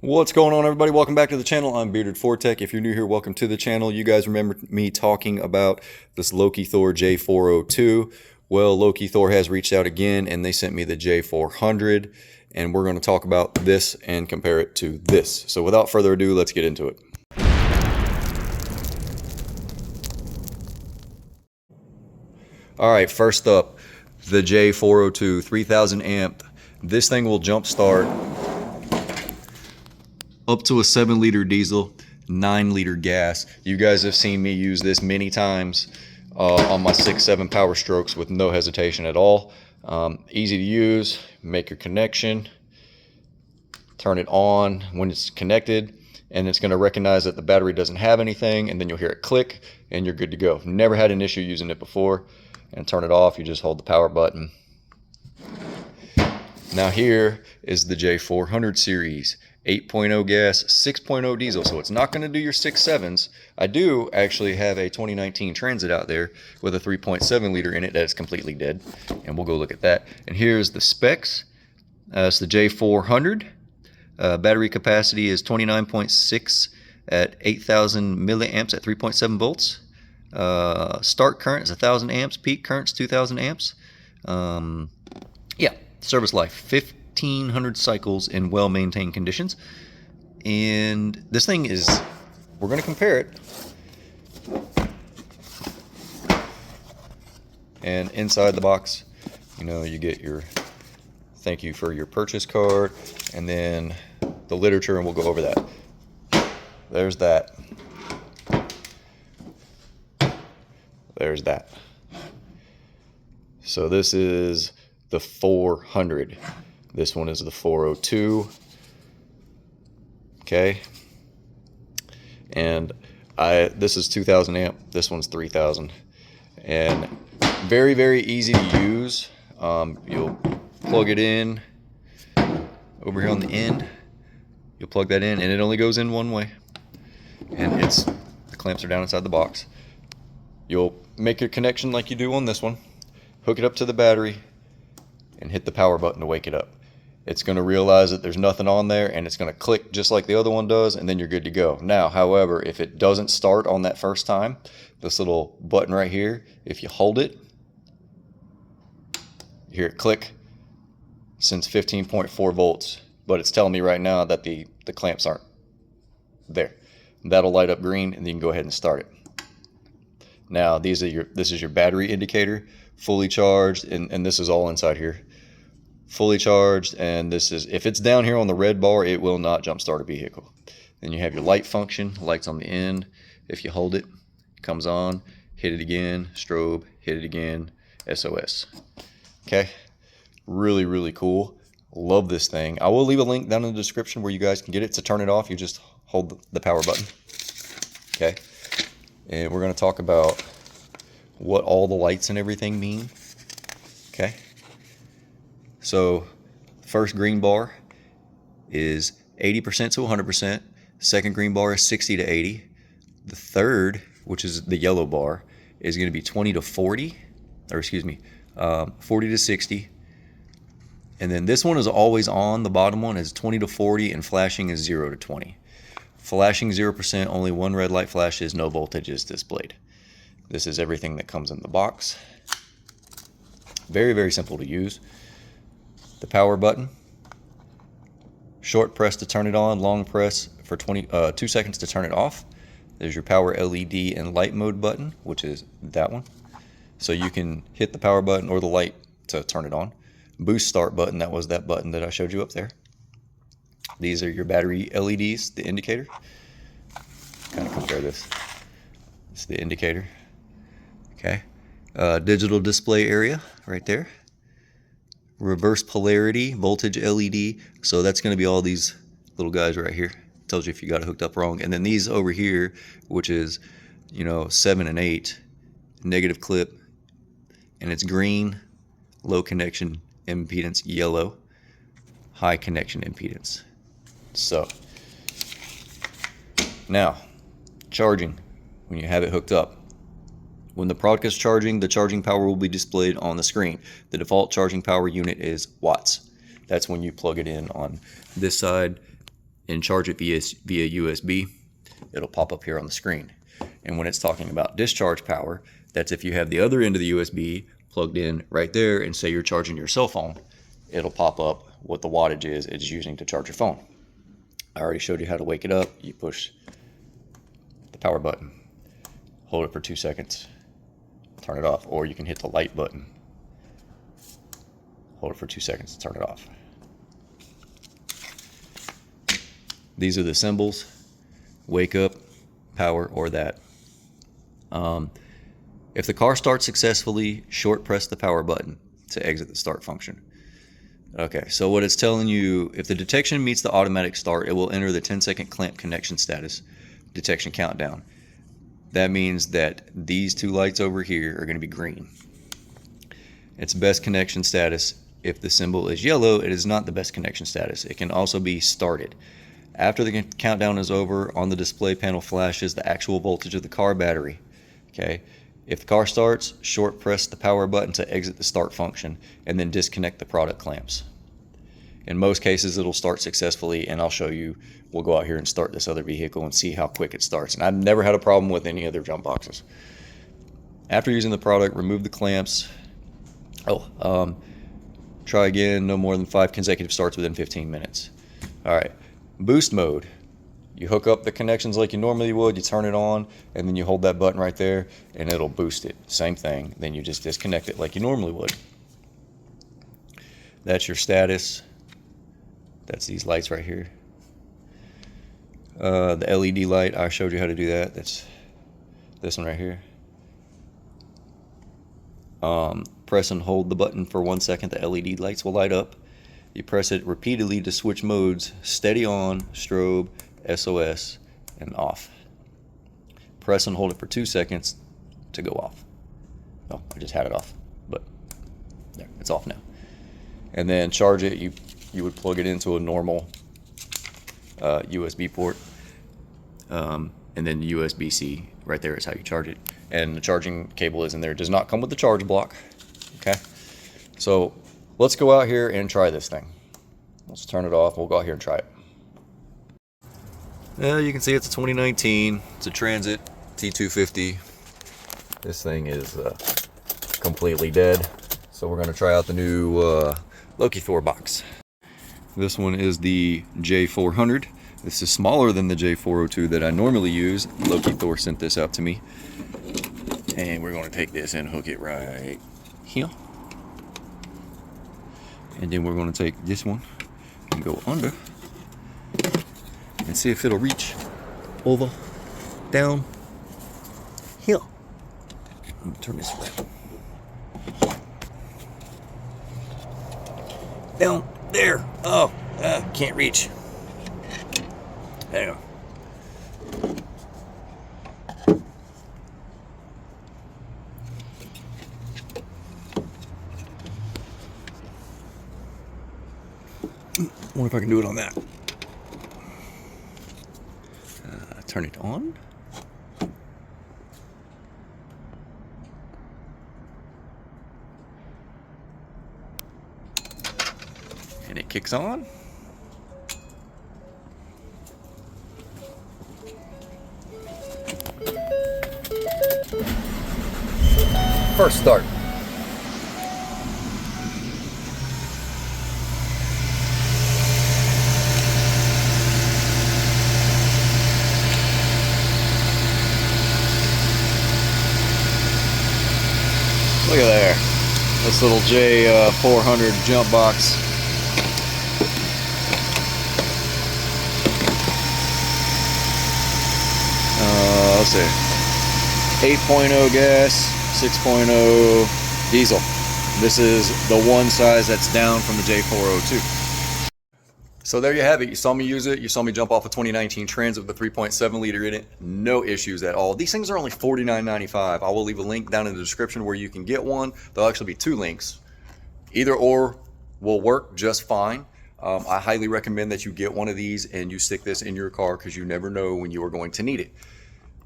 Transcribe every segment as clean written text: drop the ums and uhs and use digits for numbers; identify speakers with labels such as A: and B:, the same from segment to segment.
A: What's going on, everybody? Welcome back to the channel. I'm Bearded Fortech. If you're new here, welcome to the channel. You guys remember me talking about this LokiThor J402. Well, LokiThor has reached out again and they sent me the J400, and we're going to talk about this and compare it to this. So without further ado, let's get into it. All right, first up, the J402 3000 amp. This thing will jump start up to a 7-liter diesel, 9-liter gas. You guys have seen me use this many times on my 6-7 power strokes with no hesitation at all. Easy to use. Make your connection, turn it on when it's connected, and it's going to recognize that the battery doesn't have anything, and then you'll hear it click and you're good to go. Never had an issue using it before. And turn it off, you just hold the power button. Now here is the J400 series, 8.0 gas, 6.0 diesel, so it's not going to do your 6.7s. I do actually have a 2019 Transit out there with a 3.7 liter in it that is completely dead, and we'll go look at that. And here's the specs. It's the J400. Battery capacity is 29.6 at 8,000 milliamps at 3.7 volts. Start current is 1,000 amps, peak current's 2,000 amps. Yeah, service life 1,500 cycles in well-maintained conditions. And this thing is, we're going to compare it. And inside the box, you know, you get your thank you for your purchase card, and then the literature, and we'll go over that. There's that. There's that. So this is the 400. This one is the 402. Okay. And this is 2,000 amp. This one's 3,000. And very, very easy to use. You'll plug it in over here on the end. You'll plug that in, and it only goes in one way. And the clamps are down inside the box. You'll make your connection like you do on this one, hook it up to the battery, and hit the power button to wake it up. It's going to realize that there's nothing on there, and it's going to click just like the other one does, and then you're good to go. Now, however, if it doesn't start on that first time, this little button right here, if you hold it, you hear it click, sends 15.4 volts, but it's telling me right now that the clamps aren't there. That'll light up green, and you can go ahead and start it. Now this is your battery indicator, fully charged, and this is all inside here. Fully charged, and this is, if it's down here on the red bar, it will not jump start a vehicle. Then you have your light function, lights on the end. If you hold it, it comes on, hit it again, strobe, hit it again, SOS. Okay, really, really cool. Love this thing. I will leave a link down in the description where you guys can get it. To turn it off, you just hold the power button. Okay. And we're going to talk about what all the lights and everything mean. Okay. So, first green bar is 80% to 100%. Second green bar is 60 to 80. The third, which is the yellow bar, is going to be 20 to 40. Or excuse me, 40 to 60. And then this one is always on. The bottom one is 20 to 40, and flashing is 0 to 20. Flashing 0%, only one red light flashes, no voltage is displayed. This is everything that comes in the box. Very, very simple to use. The power button. Short press to turn it on, long press for 2 seconds to turn it off. There's your power LED and light mode button, which is that one. So you can hit the power button or the light to turn it on. Boost start button, that was that button that I showed you up there. These are your battery LEDs, the indicator. Kind of compare this. It's the indicator. Okay. Digital display area right there. Reverse polarity, voltage LED. So that's going to be all these little guys right here. Tells you if you got it hooked up wrong. And then these over here, which is, 7 and 8, negative clip. And it's green, low connection impedance, yellow, high connection impedance. So now charging, when you have it hooked up, when the product is charging, the charging power will be displayed on the screen. The default charging power unit is watts. That's when you plug it in on this side and charge it via USB, it'll pop up here on the screen. And when it's talking about discharge power, that's if you have the other end of the USB plugged in right there and say you're charging your cell phone, it'll pop up what the wattage is it's using to charge your phone. I already showed you how to wake it up. You push the power button, hold it for 2 seconds, turn it off, or you can hit the light button, hold it for 2 seconds, turn it off. These are the symbols: wake up, power, or that. If the car starts successfully, short press the power button to exit the start function. Okay, so what it's telling you, if the detection meets the automatic start, it will enter the 10-second clamp connection status detection countdown. That means that these two lights over here are going to be green. It's best connection status. If the symbol is yellow, it is not the best connection status. It can also be started. After the countdown is over, on the display panel flashes the actual voltage of the car battery. Okay. If the car starts, short press the power button to exit the start function and then disconnect the product clamps. In most cases, it'll start successfully, and I'll show you. We'll go out here and start this other vehicle and see how quick it starts. And I've never had a problem with any other jump boxes. After using the product, remove the clamps. Try again, no more than 5 consecutive starts within 15 minutes. All right, boost mode. You hook up the connections like you normally would, you turn it on, and then you hold that button right there, and it'll boost it. Same thing. Then you just disconnect it like you normally would. That's your status. That's these lights right here. The LED light, I showed you how to do that. That's this one right here. Press and hold the button for 1 second. The LED lights will light up. You press it repeatedly to switch modes: steady on, strobe, SOS, and off. Press and hold it for 2 seconds to go off. Oh, I just had it off, but there, it's off now. And then charge it. You would plug it into a normal USB port, and then the USB-C right there is how you charge it. And the charging cable is in there. It does not come with the charge block. Okay, so let's go out here and try this thing. Let's turn it off. We'll go out here and try it. You can see it's a 2019. It's a Transit T250. This thing is completely dead. So we're going to try out the new LokiThor box. This one is the J400. This is smaller than the J402 that I normally use. LokiThor sent this out to me. And we're going to take this and hook it right here. And then we're going to take this one and go under and see if it'll reach over, down, here. Let me turn this around. Down there. Oh, can't reach. Hang on. I wonder if I can do it on that. Turn it on. And it kicks on. First start. Look at there, this little J400 Jumpbox. Let's see, 8.0 gas, 6.0 diesel. This is the one size that's down from the J402. So there you have it. You saw me use it. You saw me jump off a 2019 Transit with a 3.7 liter in it. No issues at all. These things are only $49.95. I will leave a link down in the description where you can get one. There'll actually be 2 links. Either or will work just fine. I highly recommend that you get one of these and you stick this in your car because you never know when you are going to need it.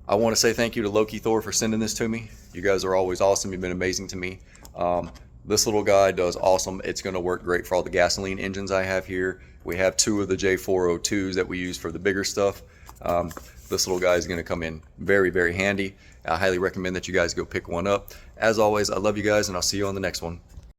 A: I want to say thank you to LokiThor for sending this to me. You guys are always awesome. You've been amazing to me. This little guy does awesome. It's going to work great for all the gasoline engines I have here. We have 2 of the J402s that we use for the bigger stuff. This little guy is going to come in very, very handy. I highly recommend that you guys go pick one up. As always, I love you guys, and I'll see you on the next one.